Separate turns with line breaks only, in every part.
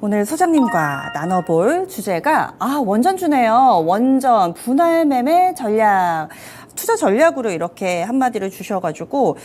오늘 소장님과 나눠볼 주제가 원전주네요. 원전 분할 매매 전략, 투자 전략으로 이렇게 한마디를 주셔가지고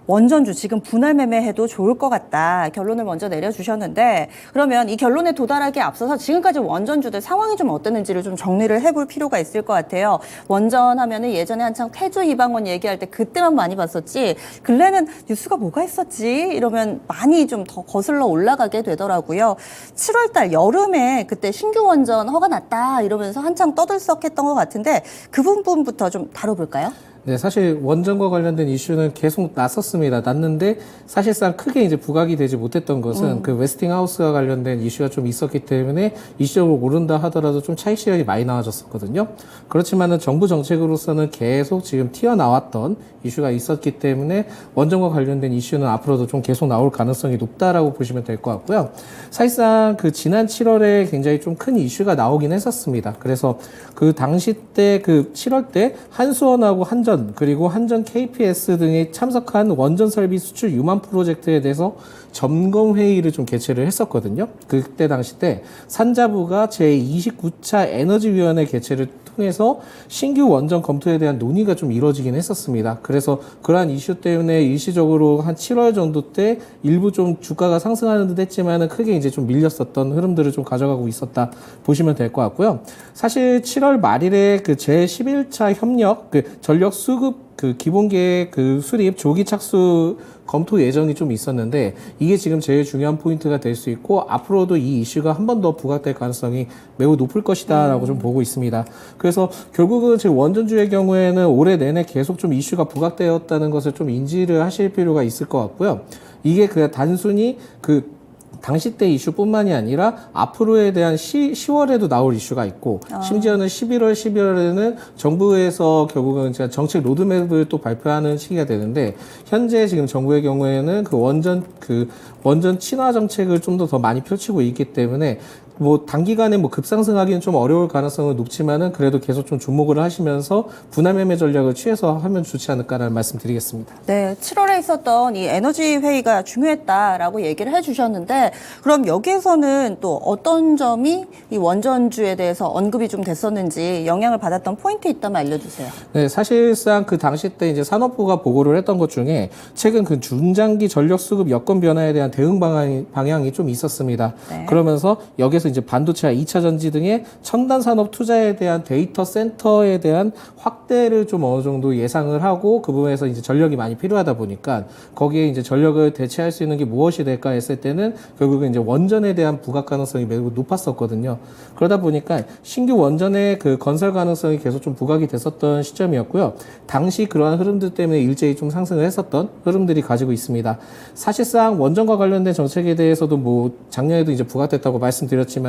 원전주 지금 분할 매매해도 좋을 것 같다 결론을 먼저 내려주셨는데, 그러면 이 결론에 도달하기에 앞서서 지금까지 원전주들 상황이 좀 어땠는지를 좀 정리를 해볼 필요가 있을 것 같아요. 원전 하면은 예전에 한창 태주 이방원 얘기할 때 그때만 많이 봤었지, 근래는 뉴스가 뭐가 있었지 이러면 많이 좀 더 거슬러 올라가게 되더라고요. 7월 달 여름에 그때 신규 원전 허가 났다 이러면서 한창 떠들썩했던 것 같은데, 그 부분부터 좀 다뤄볼까요?
네, 사실 원전과 관련된 이슈는 계속 났었습니다. 났는데 사실상 크게 이제 부각이 되지 못했던 것은 그 웨스팅하우스와 관련된 이슈가 좀 있었기 때문에 이슈적으로 오른다 하더라도 좀 차익 실현이 많이 나와졌었거든요. 그렇지만은 정부 정책으로서는 계속 지금 튀어나왔던 이슈가 있었기 때문에 원전과 관련된 이슈는 앞으로도 좀 계속 나올 가능성이 높다라고 보시면 될 것 같고요. 사실상 그 지난 7월에 굉장히 좀 큰 이슈가 나오긴 했었습니다. 그래서 그 당시 때 그 7월 때 한수원하고 한전 그리고 한전 KPS 등이 참석한 원전 설비 수출 유망 프로젝트에 대해서 점검 회의를 좀 개최를 했었거든요. 그때 당시 때 산자부가 제29차 에너지위원회 개최를 통해서 신규 원전 검토에 대한 논의가 좀 이루어지긴 했었습니다. 그래서 그러한 이슈 때문에 일시적으로 한 7월 정도 때 일부 좀 주가가 상승하는 듯 했지만은 크게 이제 좀 밀렸었던 흐름들을 좀 가져가고 있었다 보시면 될 것 같고요. 사실 7월 말일에 그 제11차 협력 그 전력 수급 그 기본계획 그 수립 조기 착수 검토 예정이 좀 있었는데, 이게 지금 제일 중요한 포인트가 될 수 있고 앞으로도 이 이슈가 한 번 더 부각될 가능성이 매우 높을 것이다라고 좀 보고 있습니다. 그래서 결국은 지금 원전주의 경우에는 올해 내내 계속 좀 이슈가 부각되었다는 것을 좀 인지를 하실 필요가 있을 것 같고요. 이게 그 단순히 그 당시 때 이슈뿐만이 아니라 앞으로에 대한 10월에도 나올 이슈가 있고, 심지어는 11월, 12월에는 정부에서 결국은 제가 정책 로드맵을 또 발표하는 시기가 되는데, 현재 지금 정부의 경우에는 그 원전 친화 정책을 좀 더 많이 펼치고 있기 때문에 뭐 단기간에 뭐 급상승하기는 좀 어려울 가능성은 높지만은 그래도 계속 좀 주목을 하시면서 분할 매매 전략을 취해서 하면 좋지 않을까라는 말씀드리겠습니다.
네, 7월에 있었던 이 에너지 회의가 중요했다라고 얘기를 해주셨는데, 그럼 여기에서는 또 어떤 점이 이 원전주에 대해서 언급이 좀 됐었는지 영향을 받았던 포인트 있다면 알려주세요.
네, 사실상 그 당시 때 이제 산업부가 보고를 했던 것 중에 최근 그 중장기 전력 수급 여건 변화에 대한 대응 방향이 좀 있었습니다.
네.
그러면서 여기서 이제 반도체와 2차 전지 등의 첨단 산업 투자에 대한 데이터 센터에 대한 확대를 좀 어느 정도 예상을 하고, 그 부분에서 이제 전력이 많이 필요하다 보니까 거기에 이제 전력을 대체할 수 있는 게 무엇이 될까 했을 때는 결국은 이제 원전에 대한 부각 가능성이 매우 높았었거든요. 그러다 보니까 신규 원전의 그 건설 가능성이 계속 좀 부각이 됐었던 시점이었고요. 당시 그러한 흐름들 때문에 일제히 좀 상승을 했었던 흐름들이 가지고 있습니다. 사실상 원전과 관련된 정책에 대해서도 뭐 작년에도 이제 부각됐다고 말씀드렸지만은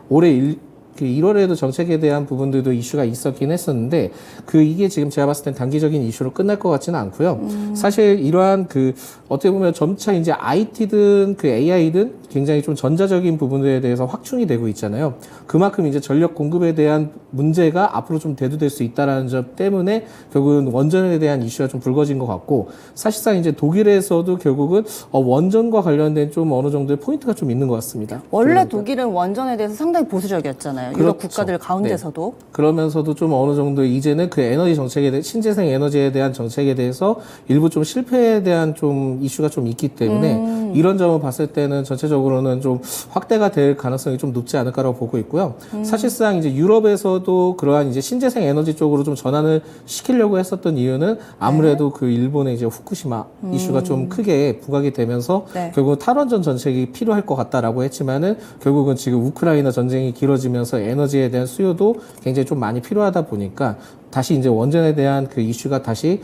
올해 1월에도 정책에 대한 부분들도 이슈가 있었긴 했었는데, 이게 지금 제가 봤을 땐 단기적인 이슈로 끝날 것 같지는 않고요. 사실 이러한 어떻게 보면 점차 이제 IT든 AI든 굉장히 좀 전자적인 부분들에 대해서 확충이 되고 있잖아요. 그만큼 이제 전력 공급에 대한 문제가 앞으로 좀 대두될 수 있다라는 점 때문에 결국은 원전에 대한 이슈가 좀 불거진 것 같고, 사실상 이제 독일에서도 결국은 원전과 관련된 좀 어느 정도의 포인트가 좀 있는 것 같습니다.
원래 독일은 원전에 대해서 상당히 보수적이었잖아요. 유럽
그렇죠.
국가들 가운데서도.
네. 그러면서도 좀 어느 정도 이제는 그 에너지 정책에 대해, 신재생 에너지에 대한 정책에 대해서 일부 좀 실패에 대한 좀 이슈가 좀 있기 때문에 이런 점을 봤을 때는 전체적으로는 좀 확대가 될 가능성이 좀 높지 않을까라고 보고 있고요. 사실상 이제 유럽에서도 그러한 이제 신재생 에너지 쪽으로 좀 전환을 시키려고 했었던 이유는 아무래도 그 일본의 이제 후쿠시마 이슈가 좀 크게 부각이 되면서 결국 탈원전 정책이 필요할 것 같다라고 했지만은 결국은 지금 우크라이나 전쟁이 길어지면서 에너지에 대한 수요도 굉장히 좀 많이 필요하다 보니까 다시 이제 원전에 대한 그 이슈가 다시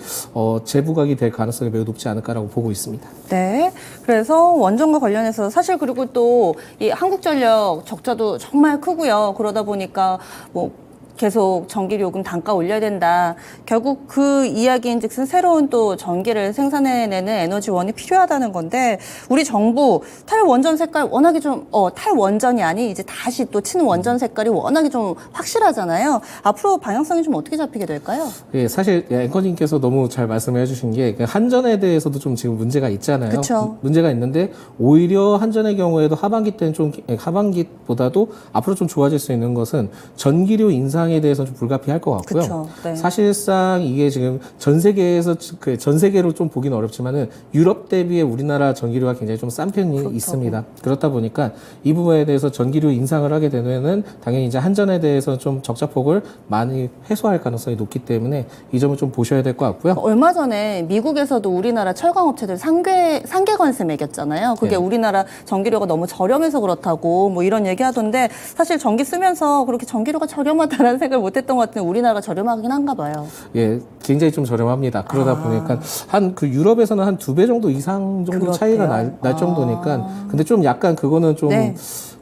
재부각이 될 가능성이 매우 높지 않을까라고 보고 있습니다.
네. 그래서 원전과 관련해서 사실, 그리고 또 이 한국전력 적자도 정말 크고요. 그러다 보니까 뭐 계속 전기요금 단가 올려야 된다. 결국 그 이야기인즉슨 새로운 또 전기를 생산해내는 에너지원이 필요하다는 건데 우리 정부 탈원전 색깔 워낙에 좀 탈원전이 아닌 이제 다시 또 친원전 색깔이 워낙에 좀 확실하잖아요. 앞으로 방향성이 좀 어떻게 잡히게 될까요?
예, 사실 앵커님께서 너무 잘 말씀을 해주신 게 한전에 대해서도 좀 지금 문제가 있잖아요.
그쵸.
문제가 있는데 오히려 한전의 경우에도 하반기 때는 좀 하반기보다도 앞으로 좀 좋아질 수 있는 것은 전기료 인상에 대해서 좀 불가피할 것 같고요.
그쵸. 네.
사실상 이게 지금 전 세계에서 전 세계로 좀 보기는 어렵지만은 유럽 대비에 우리나라 전기료가 굉장히 좀 싼 편이
그렇다고.
있습니다. 그렇다 보니까 이 부분에 대해서 전기료 인상을 하게 되면은 당연히 이제 한전에 대해서 좀 적자폭을 많이 해소할 가능성이 높기 때문에 이 점을 좀 보셔야 될 것 같고요.
얼마 전에 미국에서도 우리나라 철강업체들 상계 관세 매겼잖아요. 그게
네.
우리나라 전기료가 너무 저렴해서 그렇다고 뭐 이런 얘기하던데 사실 전기 쓰면서 그렇게 전기료가 저렴하다라는 생각을 못했던 것 같은데 우리나라가 저렴하긴 한가 봐요.
예, 굉장히 좀 저렴합니다. 그러다 보니까 한 그 유럽에서는 한 2배 정도 이상 정도
그렇대요.
차이가 날 정도니까. 근데 좀 약간 그거는 좀
네.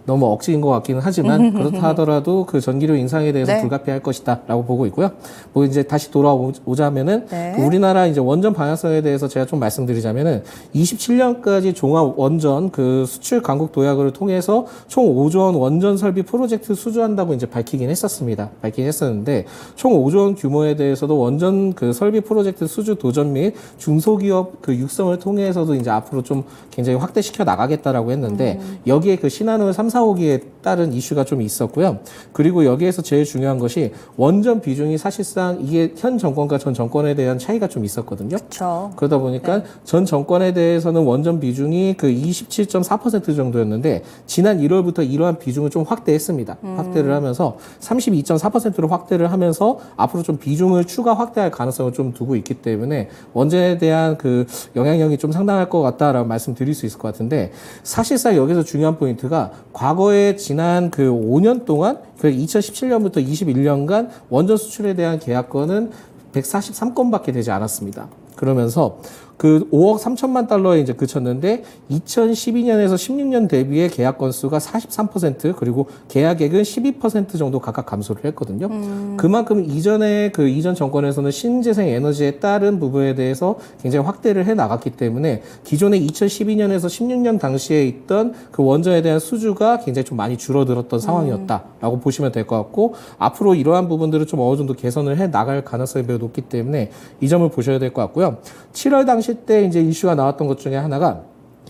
너무 억지인 것 같기는 하지만 그렇다 하더라도 그 전기료 인상에 대해서
네.
불가피할 것이다라고 보고 있고요. 뭐 이제 다시 돌아오자면은
네.
그 우리나라 이제 원전 방향성에 대해서 제가 좀 말씀드리자면은 27년까지 종합 원전 그 수출 강국 도약을 통해서 총 5조 원 원전 설비 프로젝트 수주한다고 이제 밝히긴 했었는데 총 5조 원 규모에 대해서도 원전 그 설비 프로젝트 수주 도전 및 중소기업 그 육성을 통해서도 이제 앞으로 좀 굉장히 확대시켜 나가겠다라고 했는데 여기에 그 신한울 3, 4호기에 따른 이슈가 좀 있었고요. 그리고 여기에서 제일 중요한 것이 원전 비중이 사실상 이게 현 정권과 전 정권에 대한 차이가 좀 있었거든요.
그렇죠.
그러다 보니까 전 정권에 대해서는 원전 비중이 그 27.4% 정도였는데 지난 1월부터 이러한 비중을 좀 확대했습니다. 확대를 하면서 32.4%로 확대를 하면서 앞으로 좀 비중을 추가 확대할 가능성을 좀 두고 있기 때문에 원전에 대한 그 영향력이 좀 상당할 것 같다라고 말씀드릴 수 있을 것 같은데 사실상 여기서 중요한 포인트가 과거에 지난 그 5년 동안 그 2017년부터 21년간 원전 수출에 대한 계약건은 143건밖에 되지 않았습니다. 그러면서 그 5억 3천만 달러에 이제 그쳤는데 2012년에서 16년 대비의 계약 건수가 43% 그리고 계약액은 12% 정도 각각 감소를 했거든요. 그만큼 이전에 그 이전 정권에서는 신재생 에너지에 따른 부분에 대해서 굉장히 확대를 해 나갔기 때문에 기존의 2012년에서 16년 당시에 있던 그 원전에 대한 수주가 굉장히 좀 많이 줄어들었던 상황이었다라고 보시면 될 것 같고 앞으로 이러한 부분들을 좀 어느 정도 개선을 해 나갈 가능성이 매우 높기 때문에 이 점을 보셔야 될 것 같고요. 7월 당시 때 이제 이슈가 나왔던 것 중에 하나가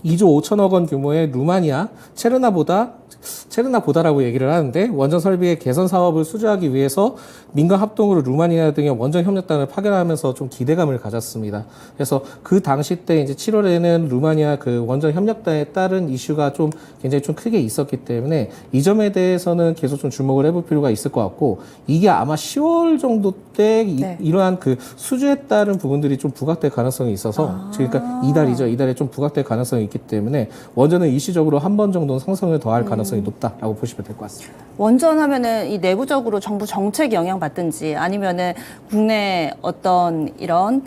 2조 5천억 원 규모의 루마니아 체르나보다라고 얘기를 하는데 원전 설비의 개선 사업을 수주하기 위해서 민간 합동으로 루마니아 등의 원전 협력단을 파견하면서 좀 기대감을 가졌습니다. 그래서 그 당시 때 이제 7월에는 루마니아 그 원전 협력단에 따른 이슈가 좀 굉장히 좀 크게 있었기 때문에 이 점에 대해서는 계속 좀 주목을 해볼 필요가 있을 것 같고 이게 아마 10월 정도 때
네.
이러한 그 수주에 따른 부분들이 좀 부각될 가능성이 있어서 그러니까 이달에 좀 부각될 가능성이 있기 때문에 원전은 일시적으로 한 번 정도는 상승을 더할 가능성이 높다라고 보시면 될 것 같습니다.
원전 하면은 이 내부적으로 정부 정책 영향 받든지 아니면은 국내 어떤 이런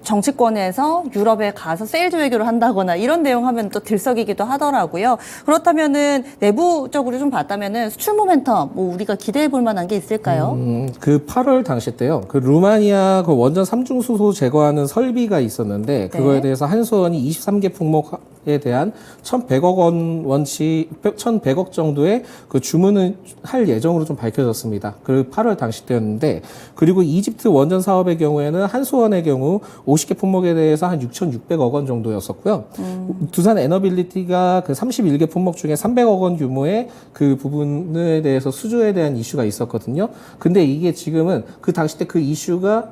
정치권에서 유럽에 가서 세일즈 외교를 한다거나 이런 내용 하면 또 들썩이기도 하더라고요. 그렇다면은 내부적으로 좀 봤다면은 수출 모멘텀 뭐 우리가 기대해 볼 만한 게 있을까요?
그 8월 당시 때요. 그 루마니아 그 원전 3중 수소 제거하는 설비가 있었는데 그거에
네.
대해서 한수원이 23개 품목에 대한 1,100억 정도의 그 주문을 할 예정으로 좀 밝혀졌습니다. 그 8월 당시 때였는데 그리고 이집트 원전 사업의 경우에는 한수원의 경우 50개 품목에 대해서 한 6,600억 원 정도였었고요. 두산 에너빌리티가 그 31개 품목 중에 300억 원 규모의 그 부분에 대해서 수주에 대한 이슈가 있었거든요. 근데 이게 지금은 그 당시 때 그 이슈가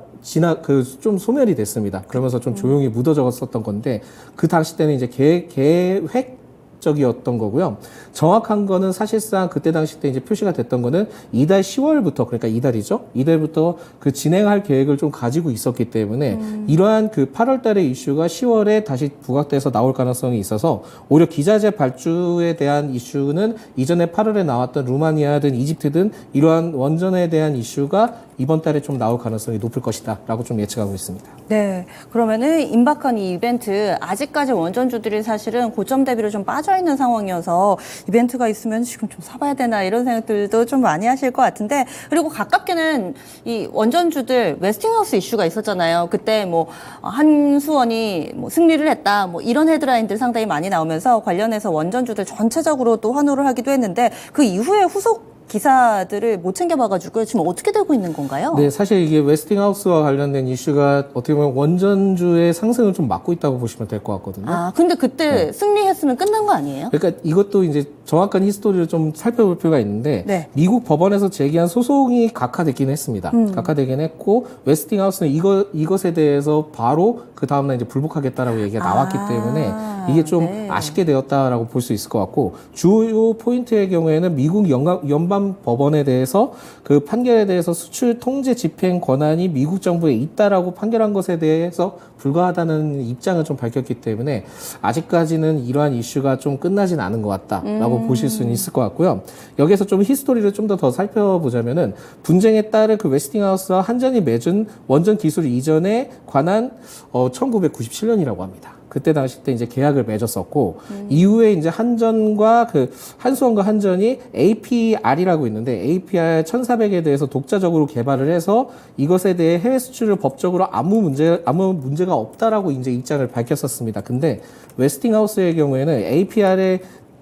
좀 소멸이 됐습니다. 그러면서 좀 조용히 묻어졌었던 건데 그 당시 때는 이제 계획적이었던 거고요. 정확한 거는 사실상 그때 당시 때 이제 표시가 됐던 거는 이달 10월부터 그러니까 이달이죠. 이달부터 그 진행할 계획을 좀 가지고 있었기 때문에 이러한 그 8월 달의 이슈가 10월에 다시 부각돼서 나올 가능성이 있어서 오히려 기자재 발주에 대한 이슈는 이전에 8월에 나왔던 루마니아든 이집트든 이러한 원전에 대한 이슈가 이번 달에 좀 나올 가능성이 높을 것이다라고 좀 예측하고 있습니다.
네. 그러면은 임박한 이 이벤트 아직까지 원전주들이 사실은 고점 대비로 좀 빠져 살아있는 상황이어서 이벤트가 있으면 지금 좀 사봐야 되나 이런 생각들도 좀 많이 하실 것 같은데, 그리고 가깝게는 이 원전주들 웨스팅하우스 이슈가 있었잖아요. 그때 뭐 한수원이 뭐 승리를 했다 뭐 이런 헤드라인들 상당히 많이 나오면서 관련해서 원전주들 전체적으로 또 환호를 하기도 했는데, 그 이후에 후속 기사들을 못 챙겨봐가지고 지금 어떻게 되고 있는 건가요?
네, 사실 이게 웨스팅하우스와 관련된 이슈가 어떻게 보면 원전주의 상승을 좀 막고 있다고 보시면 될 것 같거든요.
아, 근데 그때 승리했으면 끝난 거 아니에요?
그러니까 이것도 이제 정확한 히스토리를 좀 살펴볼 필요가 있는데,
네.
미국 법원에서 제기한 소송이 각하됐긴 했습니다. 각하되긴 했고, 웨스팅하우스는 이것에 대해서 바로 그 다음날 이제 불복하겠다라고 얘기가 나왔기 때문에 이게 좀
네.
아쉽게 되었다라고 볼 수 있을 것 같고, 주요 포인트의 경우에는 미국 연방 법원에 대해서 그 판결에 대해서 수출 통제 집행 권한이 미국 정부에 있다라고 판결한 것에 대해서 불가하다는 입장을 좀 밝혔기 때문에 아직까지는 이러한 이슈가 좀 끝나진 않은 것 같다라고 보실 수는 있을 것 같고요. 여기서 좀 히스토리를 좀 더 살펴보자면은, 분쟁에 따른 그 웨스팅하우스와 한전이 맺은 원전 기술 이전에 관한 1997년이라고 합니다. 그때 당시 때 이제 계약을 맺었었고, 이후에 이제 한전과 한수원과 한전이 APR이라고 있는데, APR 1400에 대해서 독자적으로 개발을 해서 이것에 대해 해외 수출을 법적으로 아무 문제가 없다라고 이제 입장을 밝혔었습니다. 근데 웨스팅하우스의 경우에는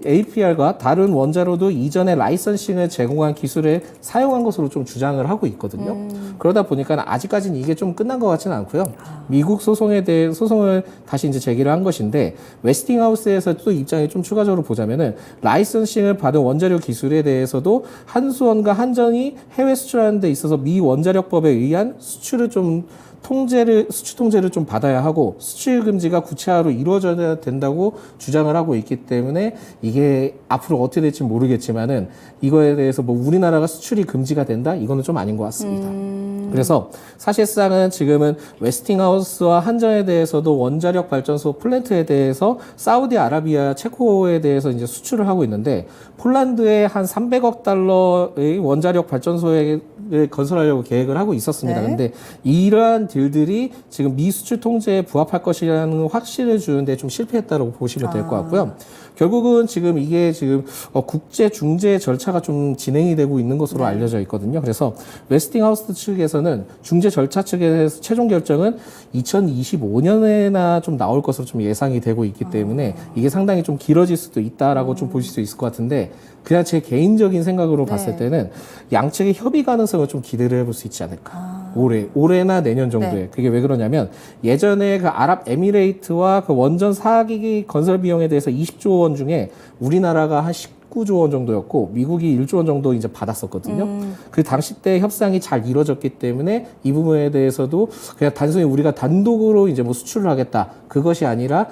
APR과 다른 원자로도 이전에 라이선싱을 제공한 기술을 사용한 것으로 좀 주장을 하고 있거든요. 그러다 보니까 아직까지는 이게 좀 끝난 것 같지는 않고요. 미국 소송에 대해 소송을 다시 이제 제기를 한 것인데, 웨스팅하우스에서 또 입장이 좀 추가적으로 보자면은, 라이선싱을 받은 원자력 기술에 대해서도 한수원과 한전이 해외 수출하는 데 있어서 미 원자력법에 의한 수출 통제를 좀 받아야 하고, 수출 금지가 구체화로 이루어져야 된다고 주장을 하고 있기 때문에 이게 앞으로 어떻게 될지 모르겠지만은, 이거에 대해서 뭐 우리나라가 수출이 금지가 된다? 이거는 좀 아닌 것 같습니다. 그래서 사실상은 지금은 웨스팅하우스와 한전에 대해서도 원자력 발전소 플랜트에 대해서 사우디아라비아, 체코에 대해서 이제 수출을 하고 있는데, 폴란드에 한 300억 달러의 원자력 발전소에 건설하려고 계획을 하고 있었습니다.
네.
근데 이러한 딜들이 지금 미 수출 통제에 부합할 것이라는 확신을 주는데 좀 실패했다고 보시면 될 것 같고요. 결국은 지금 이게 지금 국제 중재 절차가 좀 진행이 되고 있는 것으로 알려져 있거든요. 그래서 웨스팅하우스 측에서는 중재 절차 측에서 최종 결정은 2025년에나 좀 나올 것으로 좀 예상이 되고 있기 때문에 이게 상당히 좀 길어질 수도 있다라고 좀 보실 수 있을 것 같은데, 그냥 제 개인적인 생각으로 봤을 때는 양측의 협의 가능성을 좀 기대를 해볼 수 있지 않을까. 올해나 내년 정도에.
네.
그게 왜 그러냐면, 예전에 그 아랍에미레이트와 그 원전 4기기 건설 비용에 대해서 20조 원 중에 우리나라가 한 19조 원 정도였고, 미국이 1조 원 정도 이제 받았었거든요. 그 당시 때 협상이 잘 이루어졌기 때문에 이 부분에 대해서도 그냥 단순히 우리가 단독으로 이제 뭐 수출을 하겠다, 그것이 아니라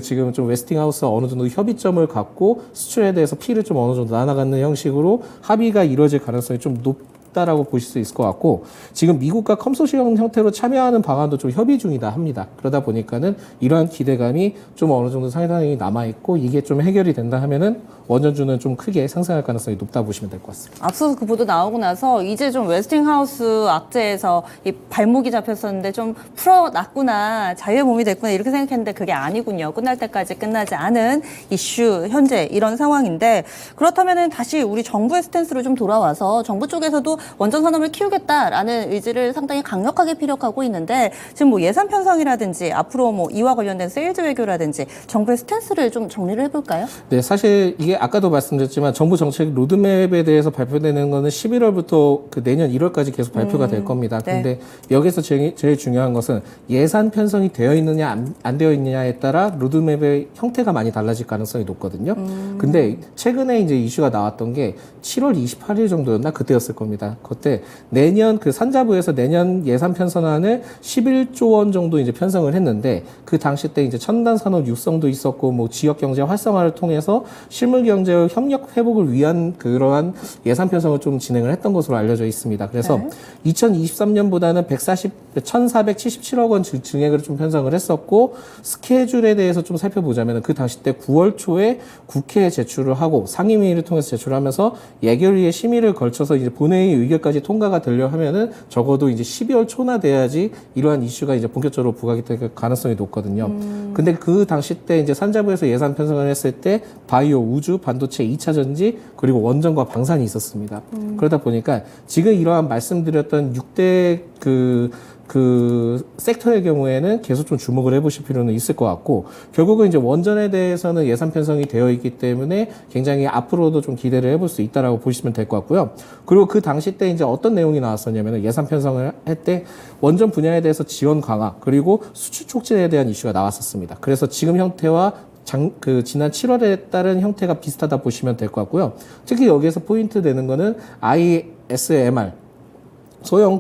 지금 좀 웨스팅하우스와 어느 정도 협의점을 갖고 수출에 대해서 피를 좀 어느 정도 나눠가는 형식으로 합의가 이루어질 가능성이 좀 높다라고 보실 수 있을 것 같고, 지금 미국과 컨소시엄 형태로 참여하는 방안도 좀 협의 중이다 합니다. 그러다 보니까는 이러한 기대감이 좀 어느 정도 상당히 남아있고, 이게 좀 해결이 된다 하면은 원전주는 좀 크게 상승할 가능성이 높다 보시면 될 것 같습니다.
앞서서 그 보도 나오고 나서 이제 좀 웨스팅하우스 악재에서 이 발목이 잡혔었는데 좀 풀어놨구나, 자유의 몸이 됐구나 이렇게 생각했는데 그게 아니군요. 끝날 때까지 끝나지 않은 이슈, 현재 이런 상황인데, 그렇다면은 다시 우리 정부의 스탠스로 좀 돌아와서, 정부 쪽에서도 원전 산업을 키우겠다라는 의지를 상당히 강력하게 피력하고 있는데, 지금 뭐 예산 편성이라든지 앞으로 뭐 이와 관련된 세일즈 외교라든지 정부의 스탠스를 좀 정리를 해볼까요?
네, 사실 이게 아까도 말씀드렸지만 정부 정책 로드맵에 대해서 발표되는 거는 11월부터 그 내년 1월까지 계속 발표가 될 겁니다.
네.
근데 여기서 제일 중요한 것은 예산 편성이 되어 있느냐 안 되어 있느냐에 따라 로드맵의 형태가 많이 달라질 가능성이 높거든요. 근데 최근에 이제 이슈가 나왔던 게 7월 28일 정도였나? 그때였을 겁니다. 그때 내년 그 산자부에서 내년 예산 편성안을 11조 원 정도 이제 편성을 했는데, 그 당시 때 이제 첨단 산업 육성도 있었고, 뭐 지역 경제 활성화를 통해서 실물 경제 협력 회복을 위한 그러한 예산 편성을 좀 진행을 했던 것으로 알려져 있습니다. 그래서 2023년보다는 1,477억 원 증액을 좀 편성을 했었고, 스케줄에 대해서 좀 살펴보자면 그 당시 때 9월 초에 국회에 제출을 하고 상임위를 통해서 제출하면서 예결위의 심의를 걸쳐서 이제 본회의 의결까지 통과가 되려 하면은 적어도 이제 12월 초나 돼야지 이러한 이슈가 이제 본격적으로 부각이 될 가능성이 높거든요. 근데 그 당시 때 이제 산자부에서 예산 편성을 했을 때 바이오, 우주, 반도체, 2차 전지 그리고 원전과 방산이 있었습니다. 그러다 보니까 지금 이러한 말씀드렸던 6대 그 섹터의 경우에는 계속 좀 주목을 해보실 필요는 있을 것 같고, 결국은 이제 원전에 대해서는 예산 편성이 되어 있기 때문에 굉장히 앞으로도 좀 기대를 해볼 수 있다라고 보시면 될 것 같고요. 그리고 그 당시 때 이제 어떤 내용이 나왔었냐면 예산 편성을 할 때 원전 분야에 대해서 지원 강화 그리고 수출 촉진에 대한 이슈가 나왔었습니다. 그래서 지금 형태와 지난 7월에 따른 형태가 비슷하다 보시면 될 것 같고요. 특히 여기에서 포인트 되는 거는 ISMR 소형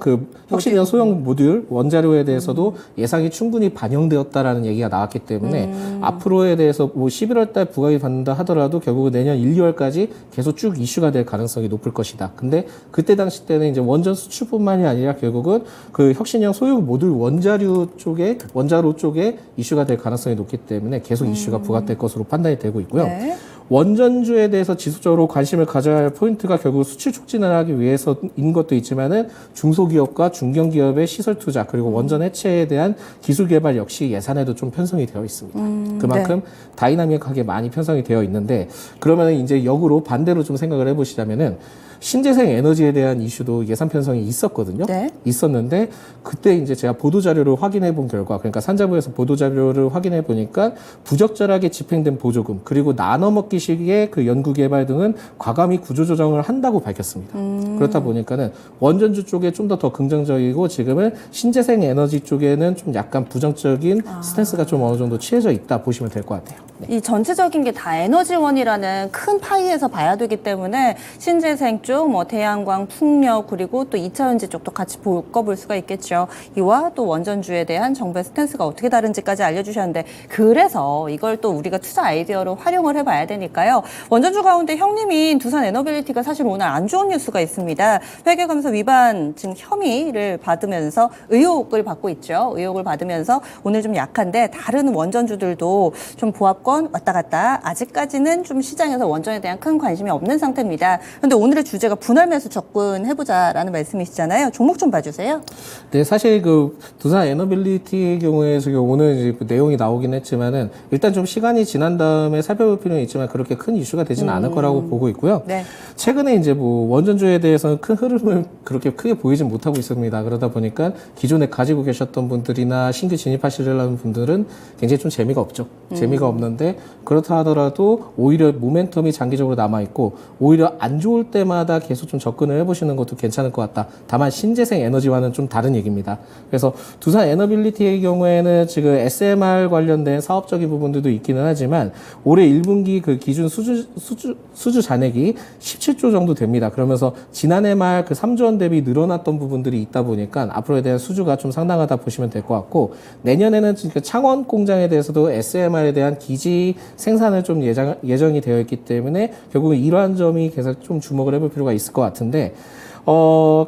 혁신형 소형 모듈 원자료에 대해서도 예상이 충분히 반영되었다라는 얘기가 나왔기 때문에 앞으로에 대해서 뭐 11월 달 부각이 받는다 하더라도 결국은 내년 1, 2월까지 계속 쭉 이슈가 될 가능성이 높을 것이다. 근데 그때 당시 때는 이제 원전 수출뿐만이 아니라 결국은 그 혁신형 소형 모듈 원자료 쪽에 이슈가 될 가능성이 높기 때문에 계속 이슈가 부각될 것으로 판단이 되고 있고요.
네.
원전주에 대해서 지속적으로 관심을 가져야 할 포인트가 결국 수출 촉진을 하기 위해서인 것도 있지만은 중소기업과 중견기업의 시설 투자 그리고 원전 해체에 대한 기술 개발 역시 예산에도 좀 편성이 되어 있습니다. 그만큼 다이나믹하게 많이 편성이 되어 있는데, 그러면 이제 역으로 반대로 좀 생각을 해보시자면은 신재생 에너지에 대한 이슈도 예산 편성이 있었거든요.
네.
있었는데 그때 이제 제가 보도자료를 확인해 본 결과, 그러니까 산자부에서 보도자료를 확인해 보니까 부적절하게 집행된 보조금 그리고 나눠먹기식의 그 연구개발 등은 과감히 구조조정을 한다고 밝혔습니다. 그렇다 보니까는 원전주 쪽에 좀 더 긍정적이고 지금은 신재생 에너지 쪽에는 좀 약간 부정적인 스탠스가 좀 어느 정도 취해져 있다 보시면 될 것 같아요. 네.
이 전체적인 게 다 에너지원이라는 큰 파이에서 봐야 되기 때문에 신재생 쪽, 뭐 태양광, 풍력 그리고 또 2차 전지 쪽도 같이 볼 수가 있겠죠. 이와 또 원전주에 대한 정부의 스탠스가 어떻게 다른지까지 알려주셨는데, 그래서 이걸 또 우리가 투자 아이디어로 활용을 해봐야 되니까요. 원전주 가운데 형님인 두산 에너빌리티가 사실 오늘 안 좋은 뉴스가 있습니다. 회계감사 위반 지금 혐의를 받으면서 의혹을 받고 있죠. 의혹을 받으면서 오늘 좀 약한데 다른 원전주들도 좀 보합권 왔다 갔다 아직까지는 좀 시장에서 원전에 대한 큰 관심이 없는 상태입니다. 그런데 오늘의 주제가 분할 매수 접근해보자라는 말씀이시잖아요. 종목 좀 봐주세요.
네, 사실 그 두산 에너빌리티의 경우에 지금 오늘 이제 내용이 나오긴 했지만은 일단 좀 시간이 지난 다음에 살펴볼 필요는 있지만 그렇게 큰 이슈가 되지는 않을 거라고 보고 있고요.
네.
최근에 이제 뭐 원전주에 대해서는 큰 흐름을 그렇게 크게 보이진 못하고 있습니다. 그러다 보니까 기존에 가지고 계셨던 분들이나 신규 진입하시려는 분들은 굉장히 좀 재미가 없죠. 재미가 없는데, 그렇다 하더라도 오히려 모멘텀이 장기적으로 남아있고 오히려 안 좋을 때마다 계속 좀 접근을 해보시는 것도 괜찮을 것 같다. 다만 신재생 에너지와는 좀 다른 얘기입니다. 그래서 두산 에너빌리티의 경우에는 지금 SMR 관련된 사업적인 부분들도 있기는 하지만 올해 1분기 그 기준 수주 잔액이 17조 정도 됩니다. 그러면서 지난해 말 그 3조 원 대비 늘어났던 부분들이 있다 보니까 앞으로에 대한 수주가 좀 상당하다 보시면 될 것 같고, 내년에는 창원 공장에 대해서도 SMR에 대한 기지 생산을 좀 예정이 되어 있기 때문에 결국은 이러한 점이 계속 좀 주목을 해볼 필요가 있을 것 같은데,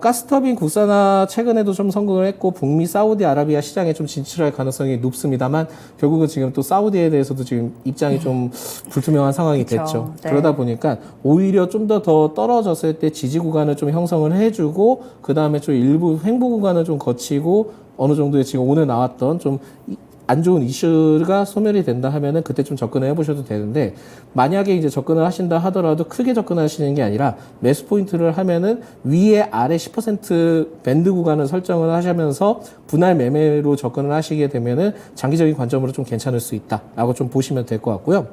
가스터빈 국산화 최근에도 좀 성공을 했고 북미 사우디아라비아 시장에 좀 진출할 가능성이 높습니다만 결국은 지금 또 사우디에 대해서도 지금 입장이 좀 불투명한 상황이
그쵸.
됐죠.
네.
그러다 보니까 오히려 좀 더 떨어졌을 때 지지 구간을 좀 형성을 해주고 그 다음에 좀 일부 횡보 구간을 좀 거치고 어느 정도의 지금 오늘 나왔던 좀 안 좋은 이슈가 소멸이 된다 하면은 그때 좀 접근을 해보셔도 되는데, 만약에 이제 접근을 하신다 하더라도 크게 접근하시는 게 아니라 매수 포인트를 하면은 위에 아래 10% 밴드 구간을 설정을 하시면서 분할 매매로 접근을 하시게 되면은 장기적인 관점으로 좀 괜찮을 수 있다라고 좀 보시면 될 것 같고요.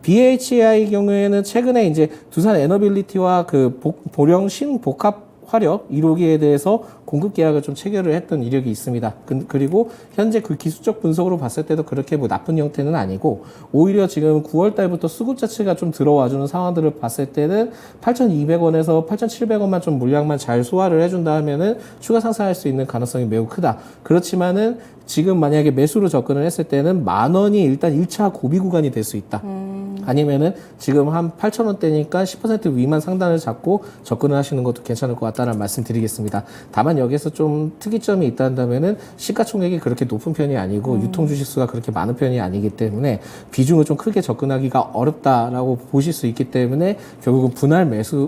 BHI 경우에는 최근에 이제 두산 에너빌리티와 그 보령 신복합 화력 1호기에 대해서 공급 계약을 좀 체결을 했던 이력이 있습니다. 그리고 현재 그 기술적 분석으로 봤을 때도 그렇게 뭐 나쁜 형태는 아니고, 오히려 지금 9월 달부터 수급 자체가 좀 들어와주는 상황들을 봤을 때는 8,200원에서 8,700원만 좀 물량만 잘 소화를 해준다 하면은 추가 상승할 수 있는 가능성이 매우 크다. 그렇지만은 지금 만약에 매수로 접근을 했을 때는 10,000원이 일단 1차 고비 구간이 될 수 있다. 아니면은 지금 한 8,000원대니까 10% 위만 상단을 잡고 접근을 하시는 것도 괜찮을 것 같다는 말씀 드리겠습니다. 다만 여기서 좀 특이점이 있다면은 시가총액이 그렇게 높은 편이 아니고 유통 주식수가 그렇게 많은 편이 아니기 때문에 비중을 좀 크게 접근하기가 어렵다라고 보실 수 있기 때문에 결국은 분할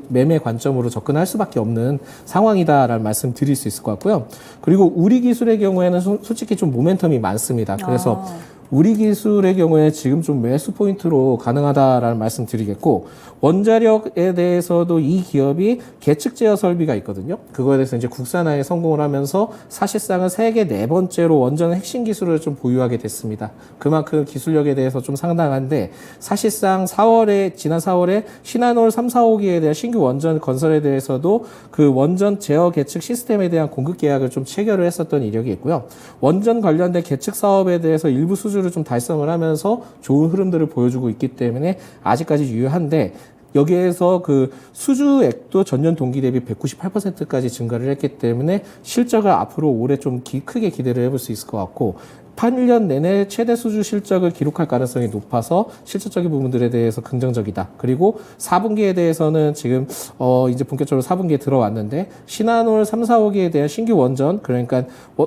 매매 관점으로 접근할 수밖에 없는 상황이다라는 말씀 드릴 수 있을 것 같고요. 그리고 우리 기술의 경우에는 솔직히 좀 모멘텀이 많습니다. 그래서 우리 기술의 경우에 지금 좀 매수 포인트로 가능하다라는 말씀 드리겠고, 원자력에 대해서도 이 기업이 계측 제어 설비가 있거든요. 그거에 대해서 이제 국산화에 성공을 하면서 사실상은 세계 네 번째로 원전 핵심 기술을 좀 보유하게 됐습니다. 그만큼 기술력에 대해서 좀 상당한데, 사실상 지난 4월에 신한올 3, 4호기에 대한 신규 원전 건설에 대해서도 그 원전 제어 계측 시스템에 대한 공급 계약을 좀 체결을 했었던 이력이 있고요. 원전 관련된 계측 사업에 대해서 일부 수주를 좀 달성을 하면서 좋은 흐름들을 보여주고 있기 때문에 아직까지 유효한데, 여기에서 그 수주액도 전년 동기 대비 198%까지 증가를 했기 때문에 실적을 앞으로 올해 좀 크게 기대를 해볼 수 있을 것 같고, 8년 내내 최대 수주 실적을 기록할 가능성이 높아서 실질적인 부분들에 대해서 긍정적이다. 그리고 4분기에 대해서는 지금 이제 본격적으로 4분기에 들어왔는데, 신한올 3, 4호기에 대한 신규 원전, 그러니까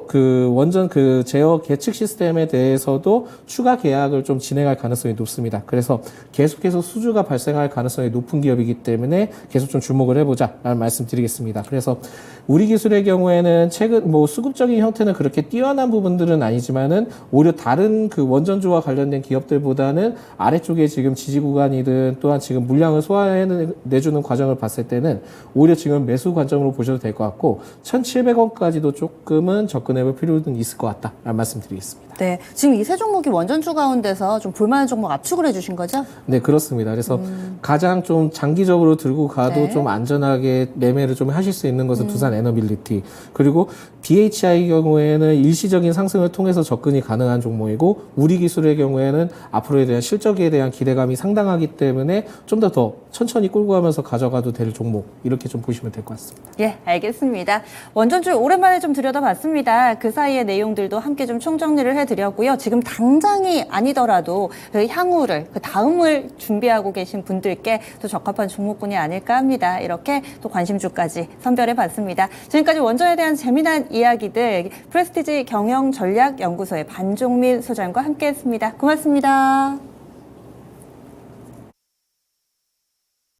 그 원전 그 제어 계측 시스템에 대해서도 추가 계약을 좀 진행할 가능성이 높습니다. 그래서 계속해서 수주가 발생할 가능성이 높은 기업이기 때문에 계속 좀 주목을 해보자라는 말씀 드리겠습니다. 그래서 우리 기술의 경우에는 최근 수급적인 형태는 그렇게 뛰어난 부분들은 아니지만은 오히려 다른 그 원전주와 관련된 기업들보다는 아래쪽에 지금 지지 구간이든 또한 지금 물량을 소화해내주는 과정을 봤을 때는 오히려 지금 매수 관점으로 보셔도 될 것 같고, 1,700원까지도 조금은 접근해볼 필요는 있을 것 같다라는 말씀 드리겠습니다.
네, 지금 이 세 종목이 원전주 가운데서 좀 볼만한 종목 압축을 해주신 거죠?
네, 그렇습니다. 그래서 가장 좀 장기적으로 들고 가도
네.
좀 안전하게 매매를 좀 하실 수 있는 것은 두산 에너빌리티, 그리고 BHI 경우에는 일시적인 상승을 통해서 접근이 가능한 종목이고, 우리 기술의 경우에는 앞으로에 대한 실적에 대한 기대감이 상당하기 때문에 좀 더 천천히 끌고 가면서 가져가도 될 종목, 이렇게 좀 보시면 될 것 같습니다.
예, 알겠습니다. 원전주 오랜만에 좀 들여다봤습니다. 그 사이의 내용들도 함께 좀 총정리를 해드렸고요. 지금 당장이 아니더라도 그 향후를, 그 다음을 준비하고 계신 분들께 또 적합한 종목군이 아닐까 합니다. 이렇게 또 관심주까지 선별해봤습니다. 지금까지 원전에 대한 재미난 이야기들 프레스티지 경영전략연구소의 반종민 소장과 함께했습니다. 고맙습니다.